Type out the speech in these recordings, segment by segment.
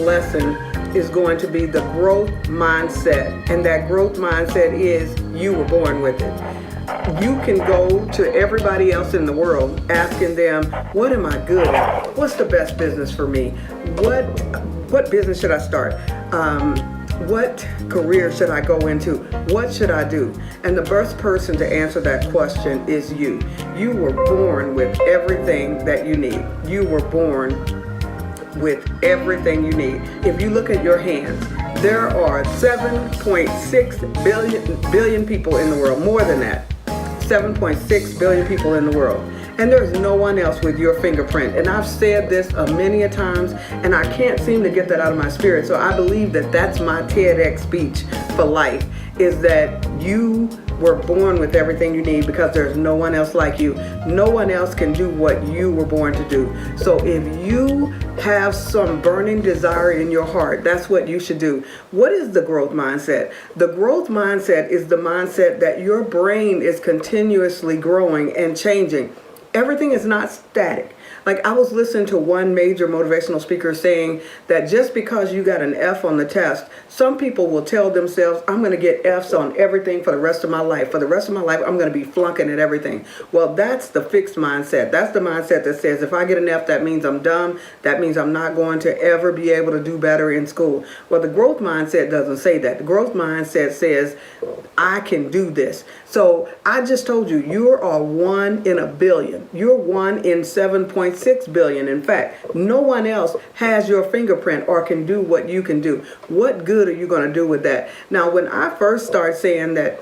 lesson is going to be the growth mindset. And that growth mindset is you were born with it. You can go to everybody else in the world asking them, what am I good at? What's the best business for me? What business should I start? What career should I go into? What should I do? And the best person to answer that question is you. You were born with everything that you need. You were born with everything you need. If you look at your hands, there are 7.6 billion people in the world, more than that. 7.6 billion people in the world. And there's no one else with your fingerprint. And I've said this many a times, and I can't seem to get that out of my spirit. So I believe that that's my TEDx speech for life, is that you were born with everything you need because there's no one else like you. No one else can do what you were born to do. So if you have some burning desire in your heart, that's what you should do. What is the growth mindset? The growth mindset is the mindset that your brain is continuously growing and changing. Everything is not static. Like, I was listening to one major motivational speaker saying that just because you got an F on the test, some people will tell themselves, I'm going to get Fs on everything for the rest of my life. For the rest of my life, I'm going to be flunking at everything. Well, that's the fixed mindset. That's the mindset that says if I get an F, that means I'm dumb. That means I'm not going to ever be able to do better in school. Well, the growth mindset doesn't say that. The growth mindset says, I can do this. So I just told you, you are 1 in a billion. You're 1 in 7.6 billion. In fact, no one else has your fingerprint or can do what you can do. What good are you going to do with that? Now, when I first started saying that,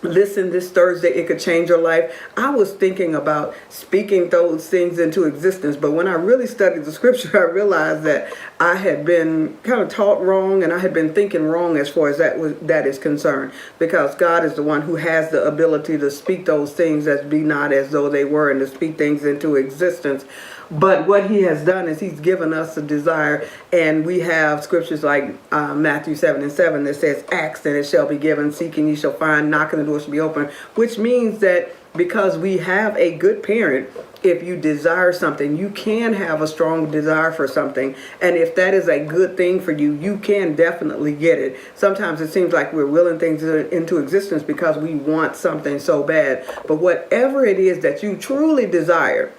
listen, this Thursday, it could change your life, I was thinking about speaking those things into existence. But when I really studied the scripture, I realized that I had been kind of taught wrong, and I had been thinking wrong as far as that is concerned, because God is the one who has the ability to speak those things as be not as though they were, and to speak things into existence. But what he has done is he's given us a desire, and we have scriptures like Matthew 7:7 that says, ask and it shall be given, seek and ye shall find, knock and the door shall be open, which means that because we have a good parent, if you desire something, you can have a strong desire for something. And if that is a good thing for you, you can definitely get it. Sometimes it seems like we're willing things into existence because we want something so bad. But whatever it is that you truly desire,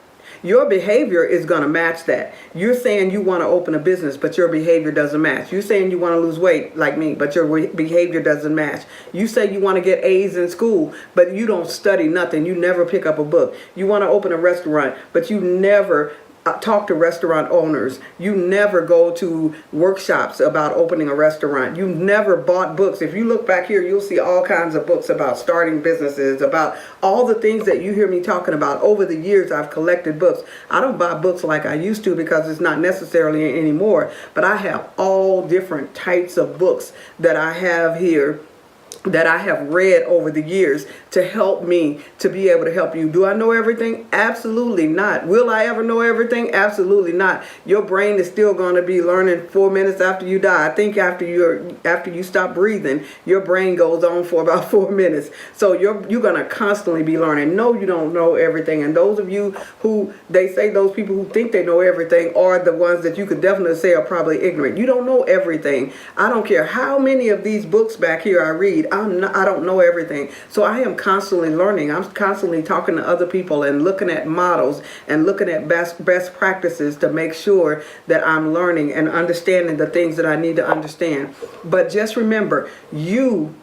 your behavior is going to match that. You're saying you want to open a business, but your behavior doesn't match. You're saying you want to lose weight like me, but your behavior doesn't match. You say you want to get A's in school, but you don't study nothing. You never pick up a book. You want to open a restaurant, but you never talk to restaurant owners. You never go to workshops about opening a restaurant. You never bought books. If you look back here, you'll see all kinds of books about starting businesses, about all the things that you hear me talking about. Over the years, I've collected books. I don't buy books like I used to because it's not necessarily anymore, but I have all different types of books that I have here that I have read over the years to help me to be able to help you. Do I know everything? Absolutely not. Will I ever know everything? Absolutely not. Your brain is still going to be learning 4 minutes after you die. I think after you stop breathing, your brain goes on for about 4 minutes. So you're going to constantly be learning. No, you don't know everything. And those of you who, they say those people who think they know everything are the ones that you could definitely say are probably ignorant. You don't know everything. I don't care how many of these books back here I read. I don't know everything. So I am constantly learning. I'm constantly talking to other people and looking at models and looking at best practices to make sure that I'm learning and understanding the things that I need to understand. But just remember, you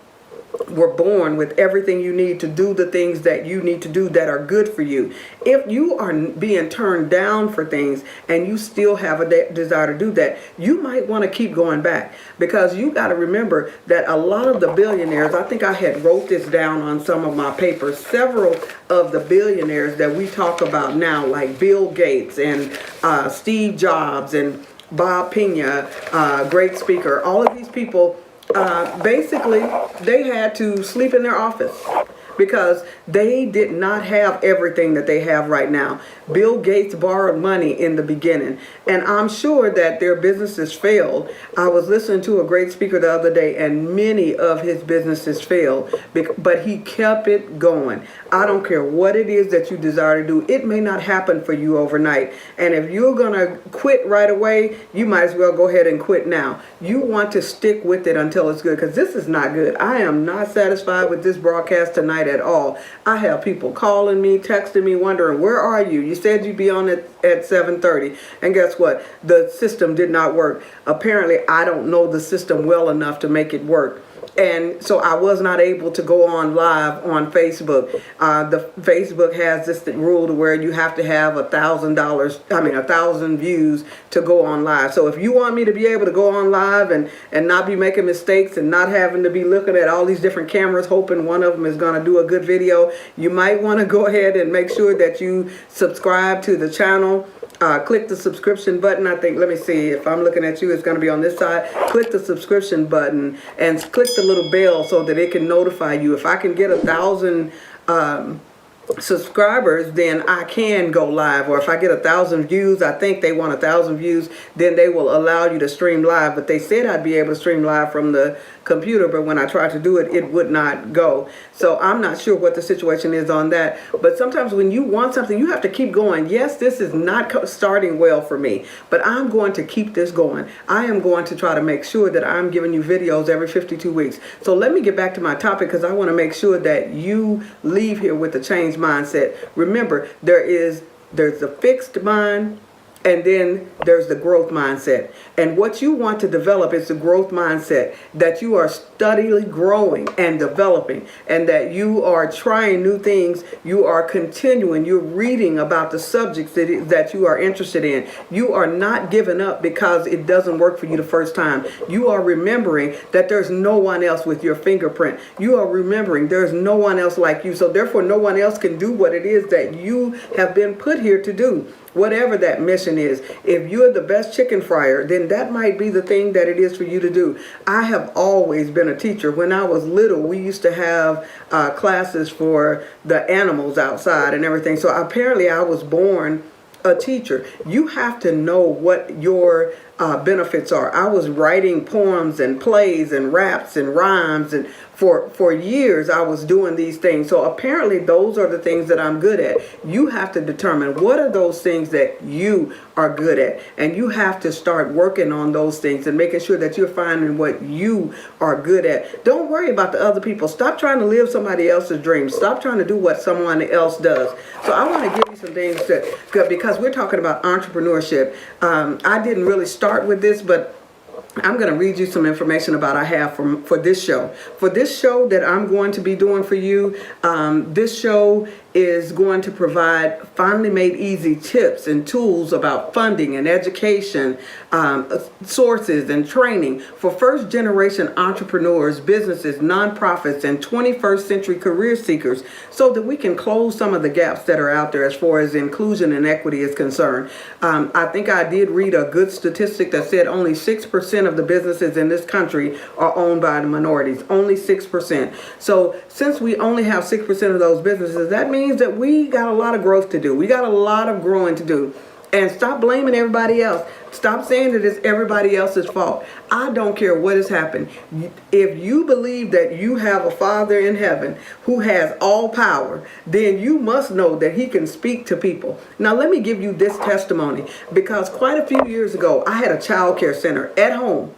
were born with everything you need to do the things that you need to do that are good for you. If you are being turned down for things and you still have a desire to do that, you might want to keep going back, because you got to remember that a lot of the billionaires, I think I had wrote this down on some of my papers, several of the billionaires that we talk about now, like Bill Gates and Steve Jobs and Bob Pena, great speaker, all of these people, basically, they had to sleep in their office. because they did not have everything that they have right now. Bill Gates borrowed money in the beginning, and I'm sure that their businesses failed. I was listening to a great speaker the other day, and many of his businesses failed, but he kept it going. I don't care what it is that you desire to do. It may not happen for you overnight. And if you're going to quit right away, you might as well go ahead and quit now. You want to stick with it until it's good, because this is not good. I am not satisfied with this broadcast tonight at all. I have people calling me, texting me, wondering, where are you? You said you'd be on it at 7:30. And guess what? The system did not work. Apparently, I don't know the system well enough to make it work. And so I was not able to go on live on Facebook. The Facebook has this rule to where you have to have $1,000 views to go on live. So if you want me to be able to go on live and not be making mistakes and not having to be looking at all these different cameras hoping one of them is going to do a good video, you might want to go ahead and make sure that you subscribe to the channel. Click the subscription button. I think, let me see, if I'm looking at you, it's going to be on this side. Click the subscription button and click the little bell so that it can notify you. If I can get 1,000 subscribers, then I can go live. Or if I get 1,000 views, I think they want 1,000 views, then they will allow you to stream live. But they said I'd be able to stream live from the computer, but when I tried to do it, it would not go. So I'm not sure what the situation is on that. But sometimes when you want something, you have to keep going. Yes, this is not starting well for me, but I'm going to keep this going. I am going to try to make sure that I'm giving you videos every 52 weeks. So let me get back to my topic, because I want to make sure that you leave here with a changed mindset. Remember, there's a fixed mind, and then there's the growth mindset. And what you want to develop is the growth mindset, that you are steadily growing and developing, and that you are trying new things. You are continuing. You're reading about the subjects that you are interested in. You are not giving up because it doesn't work for you the first time. You are remembering that there's no one else with your fingerprint. You are remembering there's no one else like you. So therefore, no one else can do what it is that you have been put here to do. Whatever that mission is, if you're the best chicken fryer, then that might be the thing that it is for you to do. I have always been a teacher. When I was little, we used to have classes for the animals outside and everything. So apparently I was born a teacher. You have to know what your benefits are. I was writing poems and plays and raps and rhymes, and for years I was doing these things. So apparently those are the things that I'm good at. You have to determine what are those things that you are good at, and you have to start working on those things and making sure that you're finding what you are good at. Don't worry about the other people. Stop trying to live somebody else's dreams. Stop trying to do what someone else does. So I want to give you some things that, because we're talking about entrepreneurship. I didn't really start with this, but I'm going to read you some information about I have for this show. For this show that I'm going to be doing for you, this show is going to provide finally made easy tips and tools about funding and education, sources and training for first generation entrepreneurs, businesses, nonprofits, and 21st century career seekers, so that we can close some of the gaps that are out there as far as inclusion and equity is concerned. I think I did read a good statistic that said only 6% of the businesses in this country are owned by the minorities. Only 6%. So since we only have 6% of those businesses, that means that we got a lot of growth to do. We got a lot of growing to do. And stop blaming everybody else. Stop saying that it's everybody else's fault. I don't care what has happened. If you believe that you have a Father in heaven who has all power, then you must know that he can speak to people. Now, let me give you this testimony, because quite a few years ago, I had a child care center at home.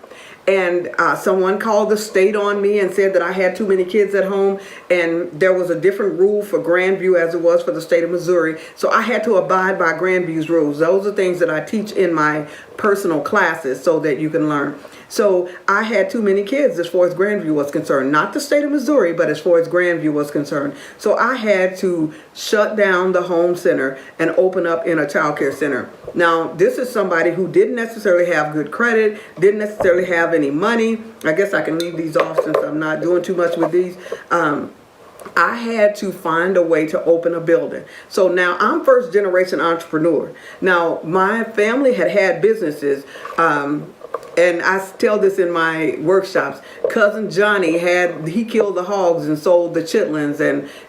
And someone called the state on me and said that I had too many kids at home, and there was a different rule for Grandview as it was for the state of Missouri. So I had to abide by Grandview's rules. Those are things that I teach in my personal classes so that you can learn. So I had too many kids as far as Grandview was concerned. Not the state of Missouri, but as far as Grandview was concerned. So I had to shut down the home center and open up in a child care center. Now, this is somebody who didn't necessarily have good credit, didn't necessarily have any money. I guess I can leave these off since I'm not doing too much with these. I had to find a way to open a building. So now I'm first generation entrepreneur. Now, my family had businesses And I tell this in my workshops. Cousin Johnny he killed the hogs and sold the chitlins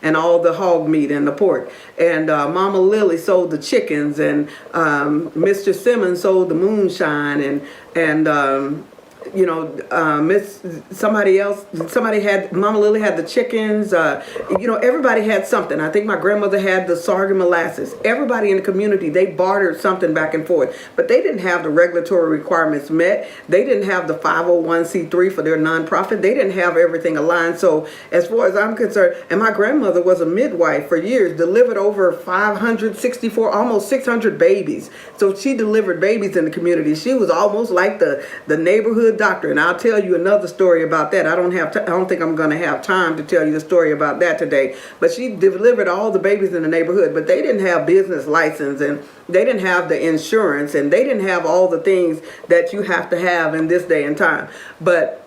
and all the hog meat and the pork. And Mama Lily sold the chickens, and Mr. Simmons sold the moonshine, and somebody had, Mama Lily had the chickens, everybody had something. I think my grandmother had the sorghum molasses. Everybody in the community, they bartered something back and forth, but they didn't have the regulatory requirements met. They didn't have the 501c3 for their nonprofit. They didn't have everything aligned. So as far as I'm concerned, and my grandmother was a midwife for years, delivered over 564, almost 600 babies. So she delivered babies in the community. She was almost like the neighborhood doctor. And I'll tell you another story about that. I don't think I'm going to have time to tell you the story about that today. But she delivered all the babies in the neighborhood, but they didn't have business license, and they didn't have the insurance, and they didn't have all the things that you have to have in this day and time. But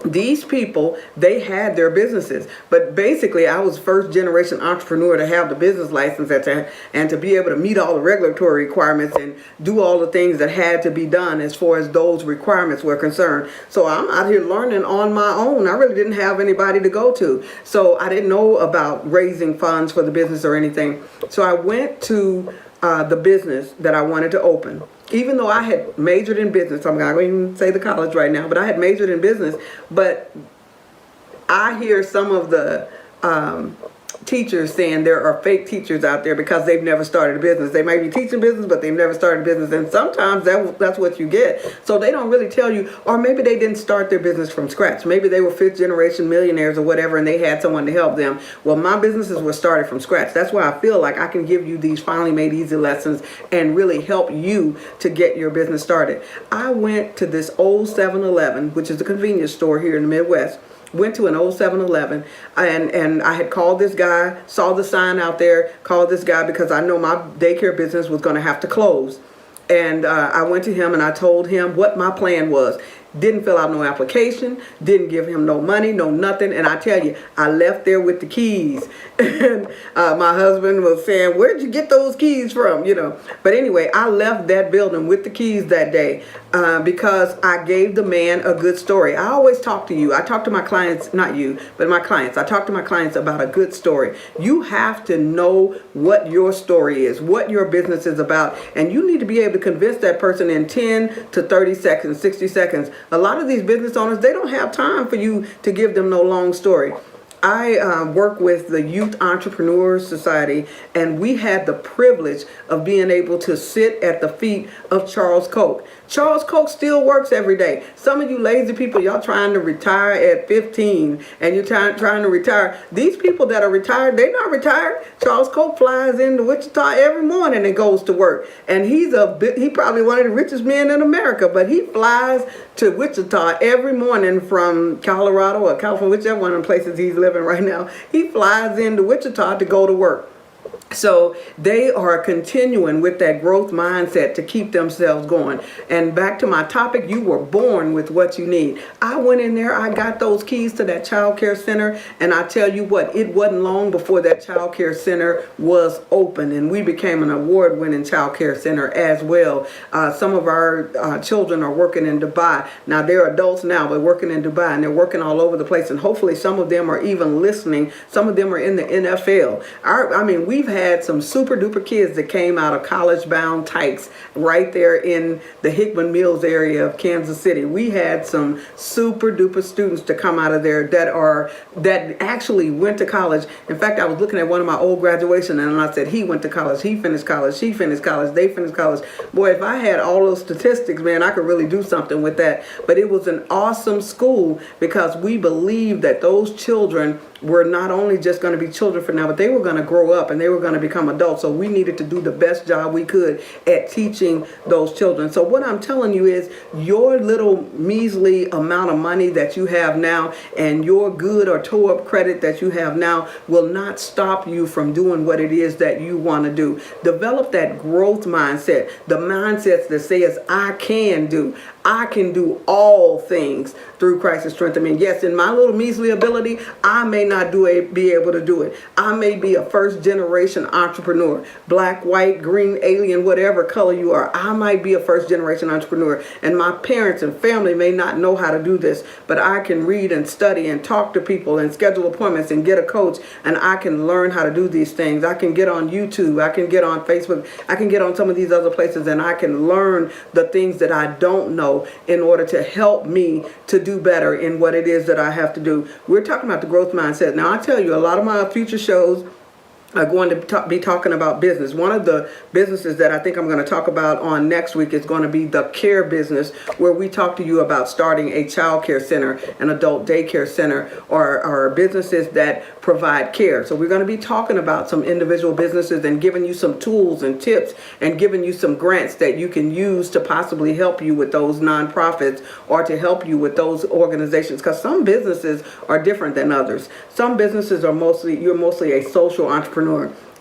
these people, they had their businesses. But basically, I was first generation entrepreneur to have the business license and to be able to meet all the regulatory requirements and do all the things that had to be done as far as those requirements were concerned. So I'm out here learning on my own. I really didn't have anybody to go to. So I didn't know about raising funds for the business or anything. So I went to the business that I wanted to open. Even though I had majored in business, I'm not going to even say the college right now, but I had majored in business. But I hear some of the teachers saying there are fake teachers out there because they've never started a business. They might be teaching business, but they've never started a business. And sometimes that's what you get. So they don't really tell you, or maybe they didn't start their business from scratch. Maybe they were fifth generation millionaires or whatever, and they had someone to help them. Well, my businesses were started from scratch. That's why I feel like I can give you these finally made easy lessons and really help you to get your business started. I went to this old 7-Eleven, which is a convenience store here in the Midwest. Went to an old 7-Eleven, and I had called this guy, saw the sign out there, called this guy because I know my daycare business was going to have to close. And I went to him and I told him what my plan was. Didn't fill out no application, didn't give him no money, no nothing. And I tell you, I left there with the keys. And my husband was saying, where'd you get those keys from? But anyway, I left that building with the keys that day because I gave the man a good story. I always talk to you. I talk to my clients, not you, but my clients. I talk to my clients about a good story. You have to know what your story is, what your business is about. And you need to be able to convince that person in 10 to 30 seconds, 60 seconds. A lot of these business owners, they don't have time for you to give them no long story. I work with the Youth Entrepreneurs Society, and we had the privilege of being able to sit at the feet of Charles Koch. Charles Koch still works every day. Some of you lazy people, y'all trying to retire at 15, and you're trying to retire. These people that are retired, they're not retired. Charles Koch flies into Wichita every morning and goes to work. And he probably one of the richest men in America, but he flies to Wichita every morning from Colorado or California, whichever one of the places he's living right now. He flies into Wichita to go to work. So they are continuing with that growth mindset to keep themselves going. And back to my topic, you were born with what you need. I went in there, I got those keys to that child care center, and I tell you what, it wasn't long before that child care center was open, and we became an award-winning child care center as well. Some of our children are working in Dubai. Now they're adults now, but working in Dubai, and they're working all over the place, and hopefully some of them are even listening. Some of them are in the NFL. We've had some super duper kids that came out of college bound tykes right there in the Hickman Mills area of Kansas City. We had some super duper students to come out of there that actually went to college. In fact, I was looking at one of my old graduation, and I said, he went to college, he finished college, she finished college, they finished college. Boy, if I had all those statistics, man, I could really do something with that. But it was an awesome school because we believed that those children were not only just going to be children for now, but they were going to grow up and they were going to become adults. So we needed to do the best job we could at teaching those children. So what I'm telling you is your little measly amount of money that you have now and your good or toe up credit that you have now will not stop you from doing what it is that you want to do. Develop that growth mindset, the mindset that says, I can do. I can do all things through Christ that strengthens me. Yes, in my little measly ability, I may not be able to do it. I may be a first generation entrepreneur, black, white, green, alien, whatever color you are. I might be a first generation entrepreneur, and my parents and family may not know how to do this, but I can read and study and talk to people and schedule appointments and get a coach, and I can learn how to do these things. I can get on YouTube, I can get on Facebook, I can get on some of these other places, and I can learn the things that I don't know in order to help me to do better in what it is that I have to do. We're talking about the growth mindset. Now, I tell you, a lot of my future shows are going to be talking about business. One of the businesses that I think I'm going to talk about on next week is going to be the care business, where we talk to you about starting a child care center, an adult daycare center, or businesses that provide care. So we're going to be talking about some individual businesses and giving you some tools and tips and giving you some grants that you can use to possibly help you with those nonprofits or to help you with those organizations, because some businesses are different than others. Some businesses are you're mostly a social entrepreneur.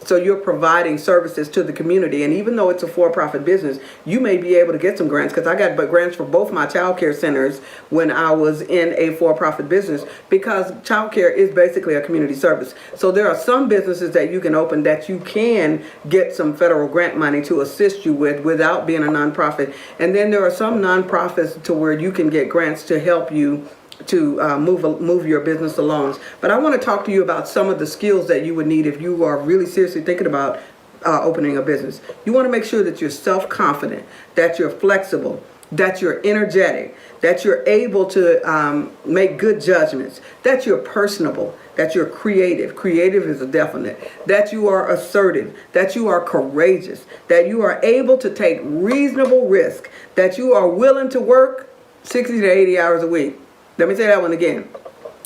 So you're providing services to the community, and even though it's a for-profit business, you may be able to get some grants, because I got grants for both my child care centers when I was in a for-profit business, because child care is basically a community service. So there are some businesses that you can open that you can get some federal grant money to assist you with without being a nonprofit, and then there are some nonprofits to where you can get grants to help you to move your business along. But I want to talk to you about some of the skills that you would need if you are really seriously thinking about opening a business. You want to make sure that you're self-confident, that you're flexible, that you're energetic, that you're able to make good judgments, that you're personable, that you're creative. Creative is a definite. That you are assertive, that you are courageous, that you are able to take reasonable risk, that you are willing to work 60 to 80 hours a week. Let me say that one again.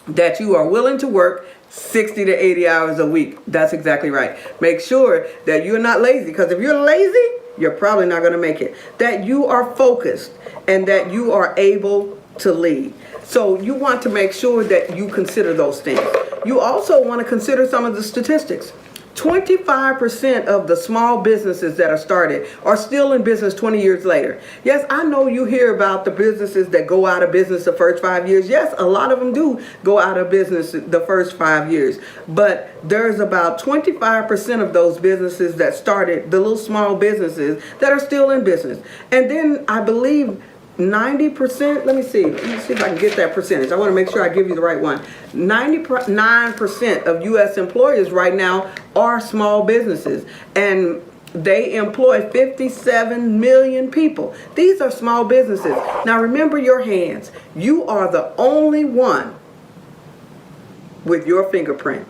That you are willing to work 60 to 80 hours a week. That's exactly right. Make sure that you're not lazy, because if you're lazy, you're probably not going to make it. That you are focused and that you are able to lead. So you want to make sure that you consider those things. You also want to consider some of the statistics. 25% of the small businesses that are started are still in business 20 years later. Yes, I know you hear about the businesses that go out of business the first 5 years. Yes, a lot of them do go out of business the first 5 years. But there's about 25% of those businesses that started, the little small businesses, that are still in business. And then I believe 90%, let me see if I can get that percentage. I want to make sure I give you the right one. 99% of U.S. employers right now are small businesses, and they employ 57 million people. These are small businesses. Now remember your hands. You are the only one with your fingerprint.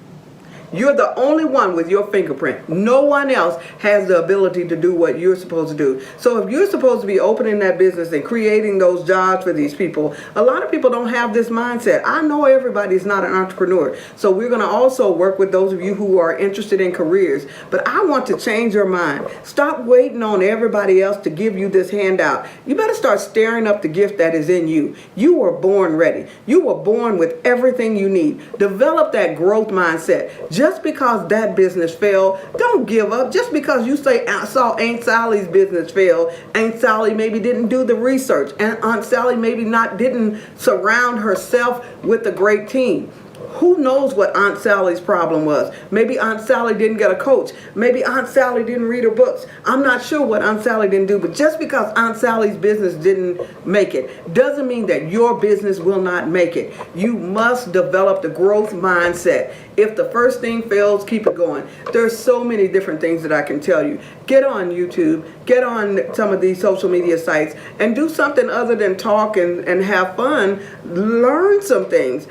You're the only one with your fingerprint. No one else has the ability to do what you're supposed to do. So if you're supposed to be opening that business and creating those jobs for these people, a lot of people don't have this mindset. I know everybody's not an entrepreneur. So we're going to also work with those of you who are interested in careers. But I want to change your mind. Stop waiting on everybody else to give you this handout. You better start stirring up the gift that is in you. You were born ready. You were born with everything you need. Develop that growth mindset. Just because that business failed, don't give up. Just because you saw Aunt Sally's business fail, Aunt Sally maybe didn't do the research, and Aunt Sally maybe didn't surround herself with a great team. Who knows what Aunt Sally's problem was? Maybe Aunt Sally didn't get a coach. Maybe Aunt Sally didn't read her books. I'm not sure what Aunt Sally didn't do, but just because Aunt Sally's business didn't make it doesn't mean that your business will not make it. You must develop the growth mindset. If the first thing fails, keep it going. There's so many different things that I can tell you. Get on YouTube, get on some of these social media sites, and do something other than talk and have fun. Learn some things.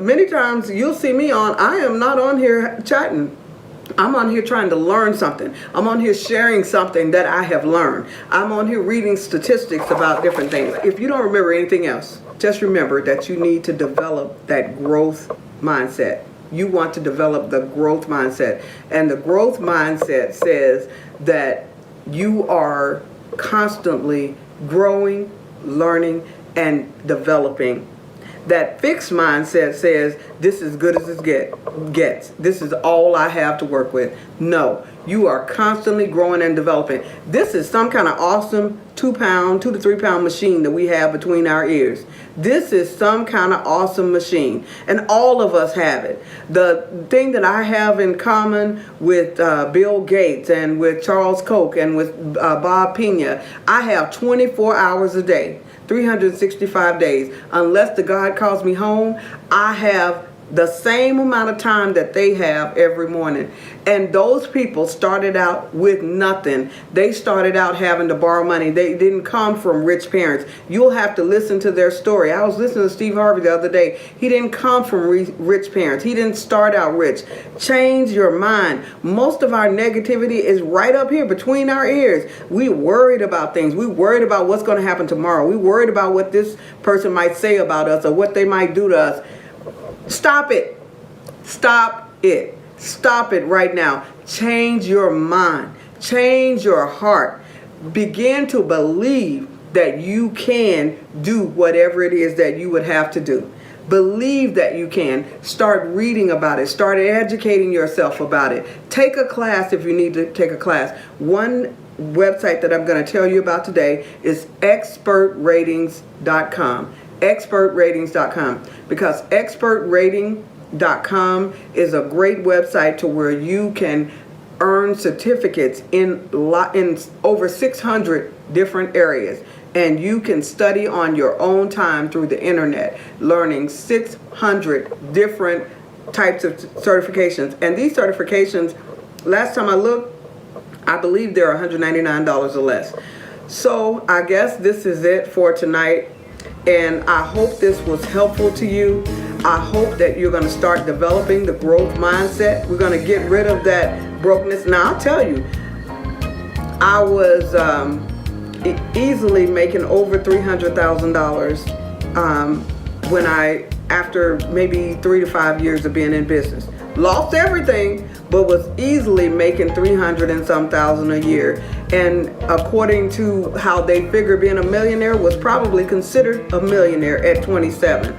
Many times you'll see me I am not on here chatting. I'm on here trying to learn something. I'm on here sharing something that I have learned. I'm on here reading statistics about different things. If you don't remember anything else, just remember that you need to develop that growth mindset. You want to develop the growth mindset. And the growth mindset says that you are constantly growing, learning, and developing. That fixed mindset says, this is good as it gets. This is all I have to work with. No, you are constantly growing and developing. This is some kind of awesome 2 to 3 pound machine that we have between our ears. This is some kind of awesome machine, and all of us have it. The thing that I have in common with Bill Gates and with Charles Koch and with Bob Pena, I have 24 hours a day. 365 days. Unless the God calls me home, I have the same amount of time that they have every morning. And those people started out with nothing. They started out having to borrow money. They didn't come from rich parents. You'll have to listen to their story. I was listening to Steve Harvey the other day. He didn't come from rich parents. He didn't start out rich. Change your mind. Most of our negativity is right up here between our ears. We worried about things. We worried about what's going to happen tomorrow. We worried about what this person might say about us or what they might do to us. Stop it. Stop it. Stop it right now. Change your mind. Change your heart. Begin to believe that you can do whatever it is that you would have to do. Believe that you can. Start reading about it. Start educating yourself about it. Take a class if you need to take a class. One website that I'm going to tell you about today is expertratings.com. expertratings.com, because expertrating.com is a great website to where you can earn certificates in over 600 different areas, and you can study on your own time through the internet, learning 600 different types of certifications. And these certifications, last time I looked, I believe they're $199 or less. So I guess this is it for tonight. And I hope this was helpful to you. I hope that you're going to start developing the growth mindset. We're going to get rid of that brokenness. Now, I'll tell you, I was easily making over $300,000 after maybe 3 to 5 years of being in business. Lost everything, but was easily making 300 and some thousand a year. And according to how they figure being a millionaire, was probably considered a millionaire at 27.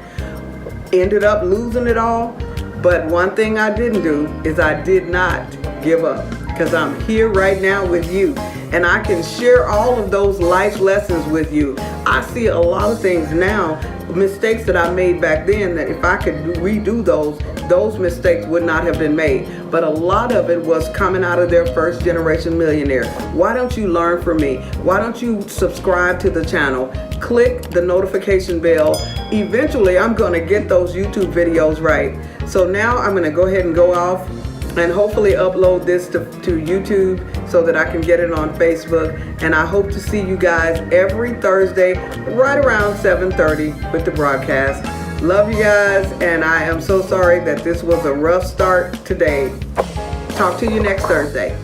Ended up losing it all. But one thing I didn't do is I did not give up, because I'm here right now with you. And I can share all of those life lessons with you. I see a lot of things now, mistakes that I made back then, that if I could redo those mistakes would not have been made. But a lot of it was coming out of their first generation millionaire. Why don't you learn from me? Why don't you subscribe to the channel? Click the notification bell. Eventually, I'm going to get those YouTube videos right. So now I'm going to go ahead and go off and hopefully upload this to YouTube so that I can get it on Facebook. And I hope to see you guys every Thursday right around 7:30 with the broadcast. Love you guys, and I am so sorry that this was a rough start today. Talk to you next Thursday.